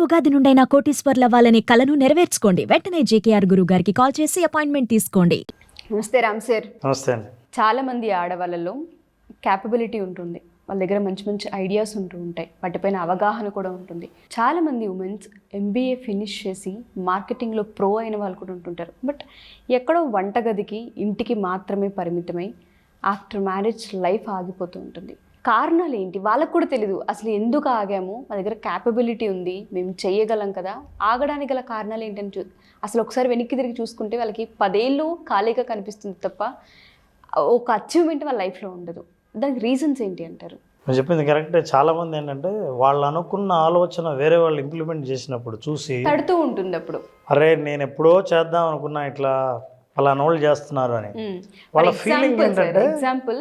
ఉగాది నుండైనా కోటీశ్వర్లవ్వాలనే కలను నెరవేర్చుకోండి. వెంటనే జేకేఆర్ గురువు గారికి కాల్ చేసి అపాయింట్మెంట్ తీసుకోండి. నమస్తే రామ్ సార్. నమస్తే అండి. చాలామంది ఆడవాళ్ళలో క్యాపబిలిటీ ఉంటుంది, వాళ్ళ దగ్గర మంచి మంచి ఐడియాస్ ఉంటూ ఉంటాయి, వాటిపైన అవగాహన కూడా ఉంటుంది. చాలామంది ఉమెన్స్ ఎంబీఏ ఫినిష్ చేసి మార్కెటింగ్లో ప్రో అయిన వాళ్ళు కూడా ఉంటుంటారు. బట్ ఎక్కడో వంటగదికి ఇంటికి మాత్రమే పరిమితమై ఆఫ్టర్ మ్యారేజ్ లైఫ్ ఆగిపోతూ ఉంటుంది. కారణాలు ఏంటి వాళ్ళకు కూడా తెలీదు. అసలు ఎందుకు ఆగాము, మా దగ్గర క్యాపబిలిటీ ఉంది, మేము చేయగలం కదా, ఆగడానికి గల కారణాలు ఏంటని అసలు ఒకసారి వెనక్కి తిరిగి చూసుకుంటే వాళ్ళకి 10 ఏళ్ళు ఖాళీగా కనిపిస్తుంది తప్ప ఒక అచీవ్మెంట్ వాళ్ళ లైఫ్లో ఉండదు. దానికి రీజన్స్ ఏంటి అంటారు? నేను చెప్పింది కరెక్టే. చాలామంది ఏంటంటే వాళ్ళు అనుకున్న ఆలోచన వేరే వాళ్ళు ఇంప్లిమెంట్ చేసినప్పుడు చూసి తడుతూ ఉంటుంది. అప్పుడు అరే నేను ఎప్పుడో చేద్దాం అనుకున్నా, ఇట్లా పలానా వాళ్ళు చేస్తున్నారు అని వాళ్ళ ఫీలింగ్ ఏంటంటే. ఎగ్జాంపుల్,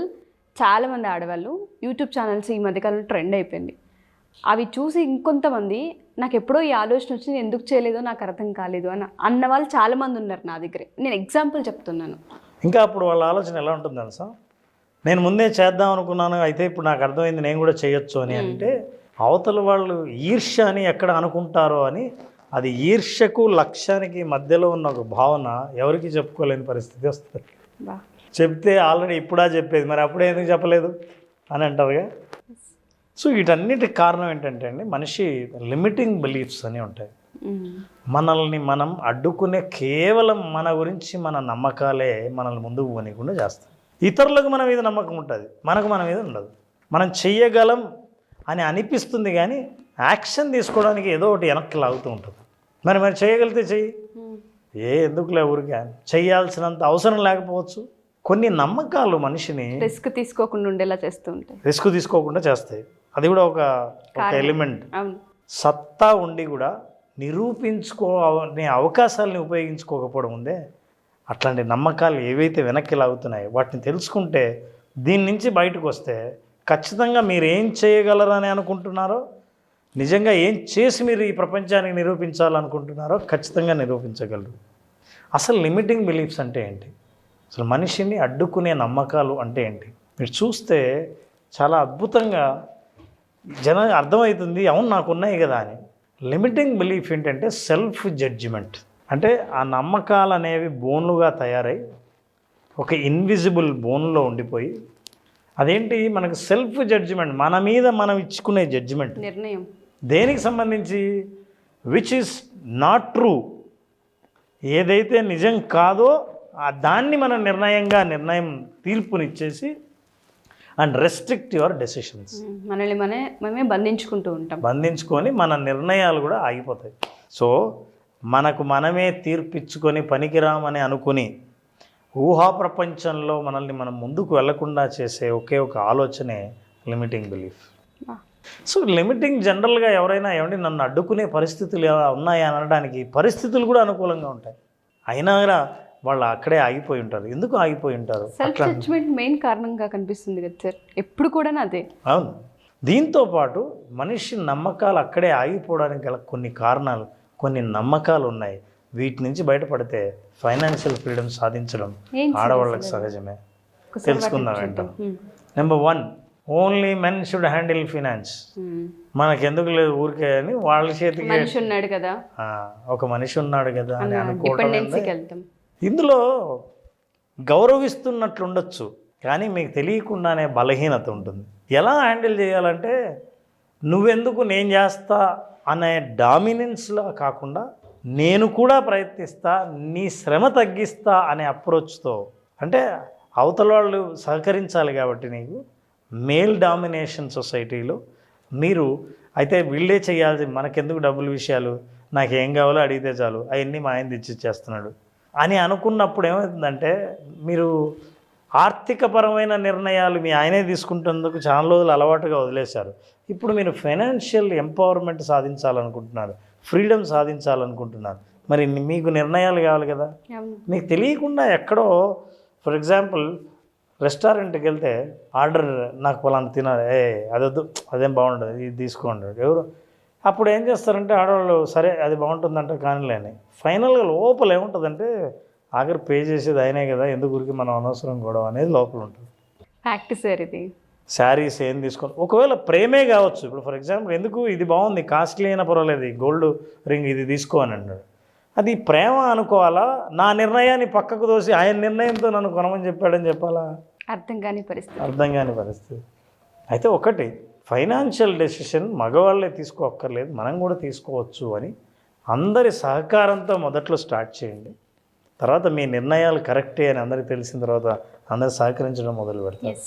చాలామంది ఆడవాళ్ళు యూట్యూబ్ ఛానల్స్ ఈ మధ్యకాలంలో ట్రెండ్ అయిపోయింది. అవి చూసి ఇంకొంతమంది నాకు ఎప్పుడో ఈ ఆలోచన వచ్చి నేను ఎందుకు చేయలేదో నాకు అర్థం కాలేదు అని అన్న వాళ్ళు చాలామంది ఉన్నారు నా దగ్గరే. నేను ఎగ్జాంపుల్ చెప్తున్నాను. ఇంకా అప్పుడు వాళ్ళ ఆలోచన ఎలా ఉంటుంది తెలుసా, నేను ముందే చేద్దాం అనుకున్నాను, అయితే ఇప్పుడు నాకు అర్థమైంది నేను కూడా చేయొచ్చు అని. అంటే అవతల వాళ్ళు ఈర్ష్య అని ఎక్కడ అనుకుంటారో అని, అది ఈర్ష్యకు లక్ష్యానికి మధ్యలో ఉన్న ఒక భావన ఎవరికి చెప్పుకోలేని పరిస్థితి వస్తుంది. చెప్తే ఆల్రెడీ ఇప్పుడా చెప్పేది, మరి అప్పుడే ఎందుకు చెప్పలేదు అని అంటారుగా. సో వీటన్నిటికి కారణం ఏంటంటే అండి, మనిషి లిమిటింగ్ బిలీఫ్స్ అని ఉంటాయి. మనల్ని మనం అడ్డుకునే కేవలం మన గురించి మన నమ్మకాలే మనల్ని ముందుకు పోనీయకుండా చేస్తాయి. ఇతరులకు మన మీద నమ్మకం ఉంటుంది, మనకు మన మీద ఉండదు. మనం చెయ్యగలం అని అనిపిస్తుంది కానీ యాక్షన్ తీసుకోవడానికి ఏదో ఒకటి వెనక్కి లాగుతూ ఉంటుంది. మరి చేయగలిగితే చెయ్యి, ఎందుకులే ఊరికే చెయ్యాల్సినంత అవసరం లేకపోవచ్చు. కొన్ని నమ్మకాలు మనిషిని రిస్క్ తీసుకోకుండా ఉండేలా చేస్తూ ఉంటాయి, రిస్క్ తీసుకోకుండా చేస్తాయి. అది కూడా ఒక ఎలిమెంట్. సత్తా ఉండి కూడా నిరూపించుకోనే అవకాశాలని ఉపయోగించుకోకపోవడం ఉందే, అట్లాంటి నమ్మకాలు ఏవైతే వెనక్కి లాగుతున్నాయో వాటిని తెలుసుకుంటే, దీని నుంచి బయటకు వస్తే ఖచ్చితంగా మీరు ఏం చేయగలరని అనుకుంటున్నారో, నిజంగా ఏం చేసి మీరు ఈ ప్రపంచానికి నిరూపించాలనుకుంటున్నారో ఖచ్చితంగా నిరూపించగలరు. అసలు లిమిటింగ్ బిలీఫ్స్ అంటే ఏంటి, అసలు మనిషిని అడ్డుకునే నమ్మకాలు అంటే ఏంటి, మీరు చూస్తే చాలా అద్భుతంగా అర్థమవుతుంది. అవును నాకు ఉన్నాయి కదా అని. లిమిటింగ్ బిలీఫ్ ఏంటంటే సెల్ఫ్ జడ్జిమెంట్. అంటే ఆ నమ్మకాలు అనేవి బోన్లుగా తయారై ఒక ఇన్విజిబుల్ బోన్లో ఉండిపోయి, అదేంటి మనకు సెల్ఫ్ జడ్జిమెంట్, మన మీద మనం ఇచ్చుకునే జడ్జిమెంట్, నిర్ణయం దేనికి సంబంధించి, విచ్ ఈస్ నాట్ ట్రూ, ఏదైతే నిజం కాదో దాన్ని మనం నిర్ణయం తీర్పునిచ్చేసి అండ్ రెస్ట్రిక్ట్ యువర్ డెసిషన్స్. మనల్ని మనమే బంధించుకొని మన నిర్ణయాలు కూడా ఆగిపోతాయి. సో మనకు మనమే తీర్పిచ్చుకొని పనికిరామని అనుకుని ఊహా ప్రపంచంలో మనల్ని మనం ముందుకు వెళ్లకుండా చేసే ఒకే ఒక ఆలోచనే లిమిటింగ్ బిలీఫ్. సో లిమిటింగ్ జనరల్గా ఎవరైనా ఏమంటే నన్ను అడ్డుకునే పరిస్థితులు ఎలా ఉన్నాయా అనడానికి పరిస్థితులు కూడా అనుకూలంగా ఉంటాయి, అయినా కూడా వాళ్ళు అక్కడే ఆగిపోయి ఉంటారు. ఎందుకు ఆగిపోయి ఉంటారు? సెల్ఫ్ జడ్జ్మెంట్ మెయిన్ కారణంగా కనిపిస్తుంది కదా సార్, ఎప్పుడు కూడా అదే. అవును. దీంతో పాటు మనిషి నమ్మకాలు అక్కడే ఆగిపోవడానికి గల కొన్ని కారణాలు, కొన్ని నమ్మకాలు ఉన్నాయి. వీటి నుంచి బయటపడితే ఫైనాన్షియల్ ఫ్రీడమ్ సాధించడం ఆడవాళ్ళకి సహజమే. తెలుసుకుందాం ఏంటో. Number 1, only men should handle finance. మనకెందుకు లేదు ఊరికే అని వాళ్ళ చేతికి ఒక మనిషి ఉన్నాడు కదా అని అనుకోవడం. ఇందులో గౌరవిస్తున్నట్లుండొచ్చు కానీ మీకు తెలియకుండానే బలహీనత ఉంటుంది. ఎలా హ్యాండిల్ చేయాలంటే, నువ్వెందుకు నేను చేస్తా అనే డామినెన్స్లో కాకుండా, నేను కూడా ప్రయత్నిస్తా, నీ శ్రమ తగ్గిస్తా అనే అప్రోచ్తో, అంటే అవతల వాళ్ళు సహకరించాలి కాబట్టి నీకు. మేల్ డామినేషన్ సొసైటీలో మీరు అయితే వీళ్ళే చేయాల్సి, మనకెందుకు డబ్బుల విషయాలు, నాకేం కావాలో అడిగితే చాలు, అవన్నీ మా ఆయన తెచ్చిచ్చేస్తున్నాడు అని అనుకున్నప్పుడు ఏమవుతుందంటే, మీరు ఆర్థికపరమైన నిర్ణయాలు మీ ఆయనే తీసుకుంటున్నందుకు చాలా రోజులు అలవాటుగా వదిలేశారు. ఇప్పుడు మీరు ఫైనాన్షియల్ ఎంపవర్మెంట్ సాధించాలనుకుంటున్నారు, ఫ్రీడమ్ సాధించాలనుకుంటున్నారు, మరి మీకు నిర్ణయాలు కావాలి కదా. మీకు తెలియకుండా ఎక్కడో, ఫర్ ఎగ్జాంపుల్ రెస్టారెంట్కి వెళ్తే ఆర్డర్, నాకు పలానా తినాలి, అదొద్దు, అదేం బాగుండదు, ఇది తీసుకోండి ఎవరు. అప్పుడు ఏం చేస్తారంటే ఆడవాళ్ళు, సరే అది బాగుంటుందంటే కానీలేని. ఫైనల్గా లోపల ఏముంటుందంటే, ఆఖరి పే చేసేది అయినే కదా, ఎందుకు ఊరికి మనం అనవసరం గొడవ అనేది లోపల ఉంటుంది. ఫ్యాక్ట్ సార్ ఇది. శారీస్ ఏం తీసుకోవాలి, ఒకవేళ ప్రేమే కావచ్చు. ఇప్పుడు ఫర్ ఎగ్జాంపుల్ ఎందుకు ఇది బాగుంది కాస్ట్లీ అయినా పర్వాలేదు గోల్డ్ రింగ్ ఇది తీసుకో అని అన్నాడు, అది ప్రేమ అనుకోవాలా, నా నిర్ణయాన్ని పక్కకు తోసి ఆయన నిర్ణయంతో నన్ను కొనమని చెప్పాడని చెప్పాలా? అర్థం కాని పరిస్థితి. అర్థం కాని పరిస్థితి. అయితే ఒకటి ఫైనాన్షియల్ డెసిషన్ మగవాళ్ళే తీసుకోక్కర్లేదు, మనం కూడా తీసుకోవచ్చు అని అందరి సహకారంతో మొదట్లో స్టార్ట్ చేయండి. తర్వాత మీ నిర్ణయాలు కరెక్టే అని అందరికీ తెలిసిన తర్వాత అందరు సహకరించడం మొదలు పెడతారు.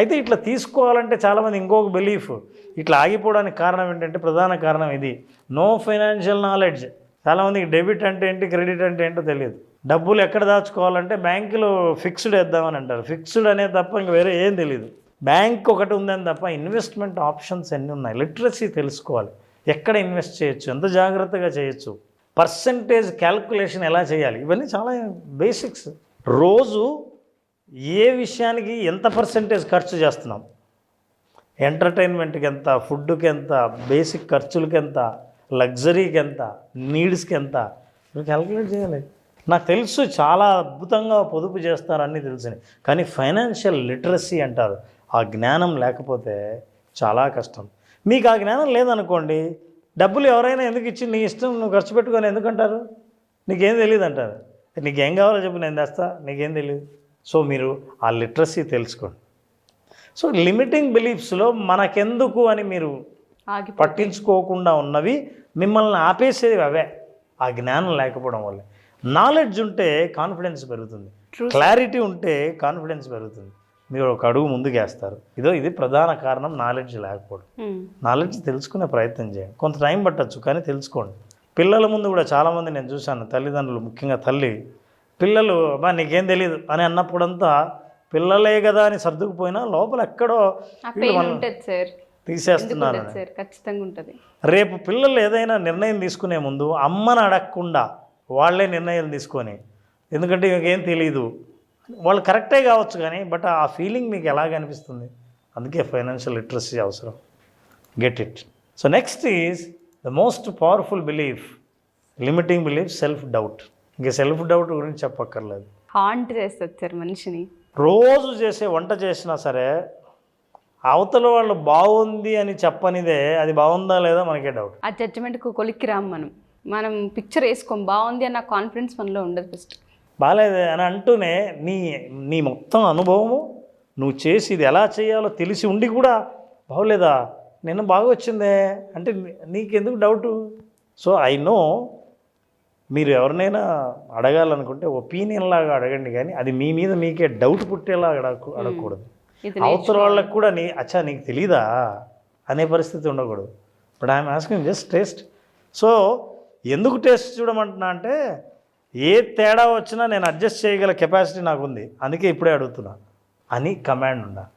అయితే ఇట్లా తీసుకోవాలంటే చాలామంది ఇంకొక బిలీఫ్ ఇట్లా ఆగిపోవడానికి కారణం ఏంటంటే ప్రధాన కారణం ఇది, నో ఫైనాన్షియల్ నాలెడ్జ్. చాలామందికి డెబిట్ అంటే ఏంటి, క్రెడిట్ అంటే ఏంటో తెలియదు. డబ్బులు ఎక్కడ దాచుకోవాలంటే బ్యాంకులో ఫిక్స్డ్ వేద్దామని అంటారు, ఫిక్స్డ్ అనేది తప్ప ఇంక వేరే ఏం తెలియదు. బ్యాంక్ ఒకటి ఉందని తప్ప ఇన్వెస్ట్మెంట్ ఆప్షన్స్ ఎన్ని ఉన్నాయి, లిటరసీ తెలుసుకోవాలి, ఎక్కడ ఇన్వెస్ట్ చేయొచ్చు, ఎంత జాగ్రత్తగా చేయొచ్చు, పర్సంటేజ్ క్యాల్కులేషన్ ఎలా చేయాలి, ఇవన్నీ చాలా బేసిక్స్. రోజు ఏ విషయానికి ఎంత పర్సంటేజ్ ఖర్చు చేస్తున్నాం, ఎంటర్టైన్మెంట్కి ఎంత, ఫుడ్కి ఎంత, బేసిక్ ఖర్చులకి ఎంత, లగ్జరీకి ఎంత, నీడ్స్కి ఎంత, క్యాల్కులేట్ చేయాలి. నాకు తెలుసు చాలా అద్భుతంగా పొదుపు చేస్తారని తెలిసినాయి, కానీ ఫైనాన్షియల్ లిటరసీ అంటారు, ఆ జ్ఞానం లేకపోతే చాలా కష్టం. మీకు ఆ జ్ఞానం లేదనుకోండి, డబ్బులు ఎవరైనా ఎందుకు ఇచ్చి నీ ఇష్టం నువ్వు ఖర్చు పెట్టుకొని ఎందుకంటారు, నీకేం తెలియదు అంటారు. నీకేం కావాలో చెప్పు నేను తెస్తా, నీకేం తెలియదు. సో మీరు ఆ లిటరసీ తెలుసుకోండి. సో లిమిటింగ్ బిలీఫ్స్లో మనకెందుకు అని మీరు పట్టించుకోకుండా ఉన్నవి మిమ్మల్ని ఆపేసేవి అవే, ఆ జ్ఞానం లేకపోవడం వల్లే. నాలెడ్జ్ ఉంటే కాన్ఫిడెన్స్ పెరుగుతుంది, క్లారిటీ ఉంటే కాన్ఫిడెన్స్ పెరుగుతుంది, మీరు ఒక అడుగు ముందుకేస్తారు. ఇది ప్రధాన కారణం నాలెడ్జ్ లేకపోవడం. నాలెడ్జ్ తెలుసుకునే ప్రయత్నం చేయండి, కొంత టైం పట్టచ్చు కానీ తెలుసుకోండి. పిల్లల ముందు కూడా చాలామంది నేను చూశాను, తల్లిదండ్రులు ముఖ్యంగా తల్లి పిల్లలు అబ్బా నీకేం తెలియదు అని అన్నప్పుడంతా పిల్లలే కదా అని సర్దుకుపోయినా లోపల ఎక్కడో తీసేస్తున్నారు. రేపు పిల్లలు ఏదైనా నిర్ణయం తీసుకునే ముందు అమ్మని అడగకుండా వాళ్ళే నిర్ణయాలు తీసుకొని, ఎందుకంటే మీకేం తెలియదు, వాళ్ళు కరెక్టే కావచ్చు కానీ బట్ ఆ ఫీలింగ్ మీకు ఎలాగ అనిపిస్తుంది, అందుకే ఫైనాన్షియల్ లిటరసీ అవసరం. Get it. So next is the most powerful belief, limiting belief, self doubt. ఇంకా సెల్ఫ్ డౌట్ గురించి చెప్పక్కర్లేదు, హాంట్ చేస్తుంది సార్ మనిషిని. రోజు చేసే వంట చేసినా సరే అవతల వాళ్ళు బాగుంది అని చెప్పనిదే అది బాగుందా లేదా మనకే డౌట్. ఆ జడ్జిమెంట్కు కొలిక్కి రాము మనం పిక్చర్ వేసుకోం, బాగుంది అన్న కాన్ఫిడెన్స్ మనలో ఉండదు. ఫస్ట్ బాగాలేదు అని అంటూనే నీ మొత్తం అనుభవము నువ్వు చేసి ఇది ఎలా చేయాలో తెలిసి ఉండి కూడా బాగోలేదా, నిన్న బాగా వచ్చిందే అంటే నీకెందుకు డౌటు. సో ఐ నో మీరు ఎవరినైనా అడగాలనుకుంటే ఒపీనియన్ లాగా అడగండి, కానీ అది మీ మీద మీకే డౌట్ పుట్టేలా అడగకూడదు. అవతల వాళ్ళకు కూడా అచ్చా నీకు తెలీదా అనే పరిస్థితి ఉండకూడదు. But I'm asking just taste. So ఎందుకు టేస్ట్ చూడమంటున్నా అంటే ఏ తేడా వచ్చినా నేను అడ్జస్ట్ చేయగల కెపాసిటీ నాకు ఉంది, అందుకే ఇప్పుడే అడుగుతున్నా అని కమాండ్ ఉండాలి.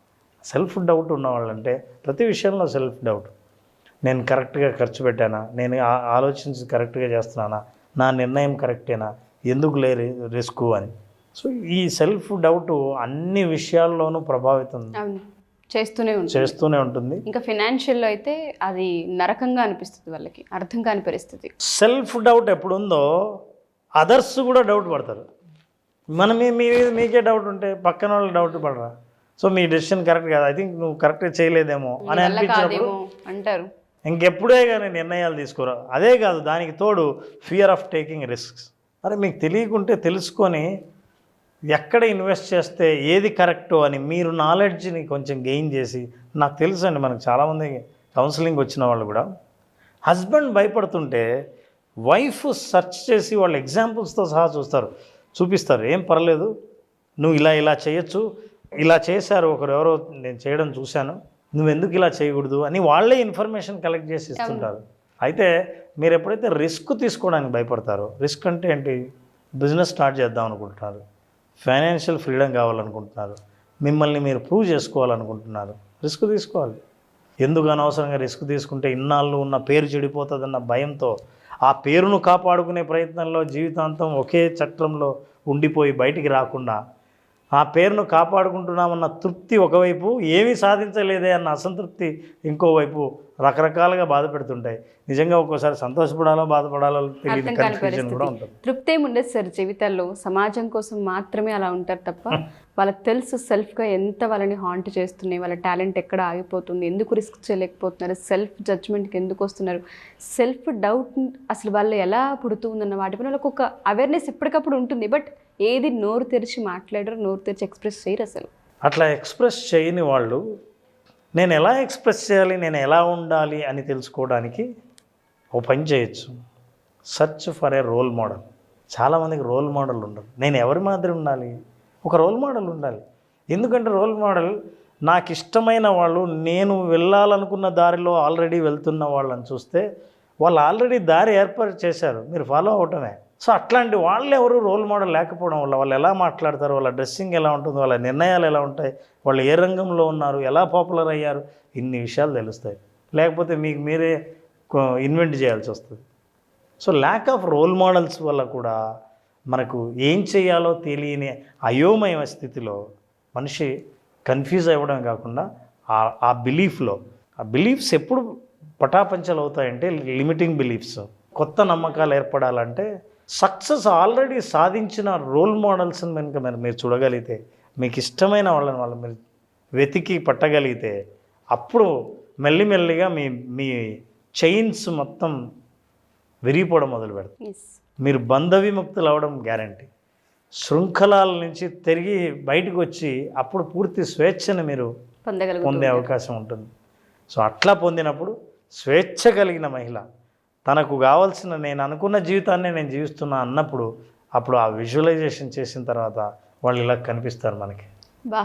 సెల్ఫ్ డౌట్ ఉన్నవాళ్ళంటే ప్రతి విషయంలో సెల్ఫ్ డౌట్, నేను కరెక్ట్గా ఖర్చు పెట్టానా, నేను ఆలోచించి కరెక్ట్గా చేస్తున్నానా, నా నిర్ణయం కరెక్టేనా, ఎందుకు లేరు రిస్క్ అని. సో ఈ సెల్ఫ్ డౌట్ అన్ని విషయాల్లోనూ ప్రభావితం చేస్తూనే ఉంటుంది. ఇంకా ఫినాన్షియల్లో అయితే అది నరకంగా అనిపిస్తుంది, వాళ్ళకి అర్థం కాని పరిస్థితి. సెల్ఫ్ డౌట్ ఎప్పుడుందో అదర్స్ కూడా డౌట్ పడతారు. మీకే డౌట్ ఉంటే పక్కన వాళ్ళు డౌట్ పడరా, సో మీ డెసిషన్ కరెక్ట్ కాదు, ఐ థింక్ నువ్వు కరెక్ట్గా చేయలేదేమో అని అనిపించినప్పుడు అంటారు. ఇంకెప్పుడే కానీ నిర్ణయాలు తీసుకోరా. అదే కాదు, దానికి తోడు ఫియర్ ఆఫ్ టేకింగ్ రిస్క్స్. అరే మీకు తెలియకుంటే తెలుసుకొని ఎక్కడ ఇన్వెస్ట్ చేస్తే ఏది కరెక్టో అని మీరు నాలెడ్జ్ని కొంచెం గెయిన్ చేసి, నాకు తెలుసు అండి మనకు చాలామంది కౌన్సిలింగ్ వచ్చిన వాళ్ళు కూడా హస్బెండ్ భయపడుతుంటే వైఫ్ సెర్చ్ చేసి వాళ్ళ ఎగ్జాంపుల్స్తో సహా చూపిస్తారు, ఏం పర్లేదు నువ్వు ఇలా చేయొచ్చు, ఇలా చేశారు ఒకరు ఎవరో నేను చేయడం చూశాను, నువ్వెందుకు ఇలా చేయకూడదు అని వాళ్ళే ఇన్ఫర్మేషన్ కలెక్ట్ చేసి ఇస్తుంటారు. అయితే మీరు ఎప్పుడైతే రిస్క్ తీసుకోవడానికి భయపడతారో, రిస్క్ అంటే ఏంటి, బిజినెస్ స్టార్ట్ చేద్దాం అనుకుంటున్నారు, ఫైనాన్షియల్ ఫ్రీడమ్ కావాలనుకుంటున్నారు, మిమ్మల్ని మీరు ప్రూవ్ చేసుకోవాలనుకుంటున్నారు, రిస్క్ తీసుకోవాలి. ఎందుకు అనవసరంగా రిస్క్ తీసుకుంటే ఇన్నాళ్ళు ఉన్న పేరు చెడిపోతుందన్న భయంతో ఆ పేరును కాపాడుకునే ప్రయత్నంలో జీవితాంతం ఒకే చట్రంలో ఉండిపోయి బయటికి రాకుండా ఆ పేరును కాపాడుకుంటున్నామన్న తృప్తి ఒకవైపు, ఏమీ సాధించలేదే అన్న అసంతృప్తి ఇంకోవైపు రకరకాలుగా బాధ పెడుతుంటాయి. నిజంగా ఒక్కోసారి సంతోషపడాలో బాధపడాలో తెలియని అర్థం కాని కన్ఫ్యూజన్ కూడా పరిస్థితి. ఉంటుంది. తృప్తి ఏముండదు సార్ జీవితాల్లో. సమాజం కోసం మాత్రమే అలా ఉంటారు తప్ప వాళ్ళకి తెలుసు సెల్ఫ్గా ఎంత వాళ్ళని హాంట్ చేస్తున్నాయి, వాళ్ళ టాలెంట్ ఎక్కడ ఆగిపోతుంది, ఎందుకు రిస్క్ చేయలేకపోతున్నారు, సెల్ఫ్ జడ్జ్మెంట్కి ఎందుకు వస్తున్నారు, సెల్ఫ్ డౌట్ అసలు వాళ్ళు ఎలా పుడుతుందన్న వాటిపైన వాళ్ళకి ఒక అవేర్నెస్ ఎప్పటికప్పుడు ఉంటుంది. బట్ ఏది నోరు తెరిచి మాట్లాడరు, నోరు తెరిచి ఎక్స్ప్రెస్ చేయరు అసలు. అట్లా ఎక్స్ప్రెస్ చేయని వాళ్ళు నేను ఎలా ఎక్స్ప్రెస్ చేయాలి, నేను ఎలా ఉండాలి అని తెలుసుకోవడానికి ఓ పని చేయొచ్చు. Search for a role model. చాలామందికి రోల్ మోడల్ ఉండదు. నేను ఎవరి మాదిరి ఉండాలి, ఒక రోల్ మోడల్ ఉండాలి. ఎందుకంటే రోల్ మోడల్ నాకు ఇష్టమైన వాళ్ళు, నేను వెళ్ళాలనుకున్న దారిలో ఆల్రెడీ వెళ్తున్న వాళ్ళని చూస్తే వాళ్ళు ఆల్రెడీ దారి ఏర్పాటు చేశారు, మీరు ఫాలో అవటమే. సో అట్లాంటి వాళ్ళు ఎవరు రోల్ మోడల్ లేకపోవడం వల్ల వాళ్ళు ఎలా మాట్లాడతారు, వాళ్ళ డ్రెస్సింగ్ ఎలా ఉంటుంది, వాళ్ళ నిర్ణయాలు ఎలా ఉంటాయి, వాళ్ళు ఏ రంగంలో ఉన్నారు, ఎలా పాపులర్ అయ్యారు, ఇన్ని విషయాలు తెలుస్తాయి. లేకపోతే మీకు మీరే ఇన్వెంట్ చేయాల్సి వస్తుంది. So lack of role models వల్ల కూడా మనకు ఏం చేయాలో తెలియని అయోమయ స్థితిలో మనిషి కన్ఫ్యూజ్ అవ్వడం కాకుండా ఆ బిలీఫ్స్ ఎప్పుడు పటాపంచలు అవుతాయంటే లిమిటింగ్ బిలీఫ్స్. కొత్త నమ్మకాలు ఏర్పడాలంటే సక్సెస్ ఆల్రెడీ సాధించిన రోల్ మోడల్స్ని కనుక మీరు చూడగలిగితే, మీకు ఇష్టమైన వాళ్ళని మీరు వెతికి పట్టగలిగితే, అప్పుడు మెల్లిమెల్లిగా మీ చైన్స్ మొత్తం విరిగిపోవడం మొదలు పెడతాయి. మీరు బంధ విముక్తులు అవ్వడం గ్యారంటీ. శృంఖలాల నుంచి తిరిగి బయటకు వచ్చి అప్పుడు పూర్తి స్వేచ్ఛను మీరు పొందే అవకాశం ఉంటుంది. సో అట్లా పొందినప్పుడు స్వేచ్ఛ కలిగిన మహిళ తనకు కావాల్సిన నేను అనుకున్న జీవితాన్ని నేను జీవిస్తున్నా అన్నప్పుడు అప్పుడు ఆ విజువలైజేషన్ చేసిన తర్వాత వాళ్ళు ఇలా కనిపిస్తారు మనకి. బా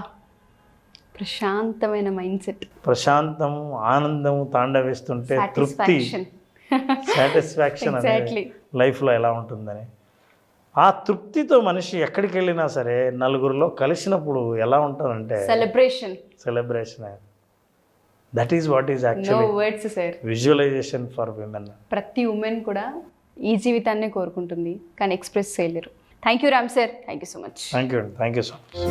ప్రశాంతమైన మైండ్ సెట్, ప్రశాంతము, ఆనందము తాండవిస్తుంటే తృప్తి, సాటిస్ఫాక్షన్ అనేది లైఫ్లో ఎలా ఉంటుందని. ఆ తృప్తితో మనిషి ఎక్కడికి వెళ్ళినా సరే నలుగురిలో కలిసినప్పుడు ఎలా ఉంటారంటే celebration. That is what is actually visualization for women. ప్రతి ఉమెన్ కూడా ఈ జీవితాన్నే కోరుకుంటుంది కానీ ఎక్స్ప్రెస్ చేయలేరు. Thank you Ram sir, thank you so much. Thank you so much.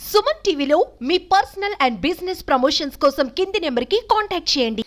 Suman టీవీలో మీ పర్సనల్ అండ్ బిజినెస్ ప్రమోషన్స్ కోసం కింది నెంబర్కి కాంటాక్ట్ చేయండి.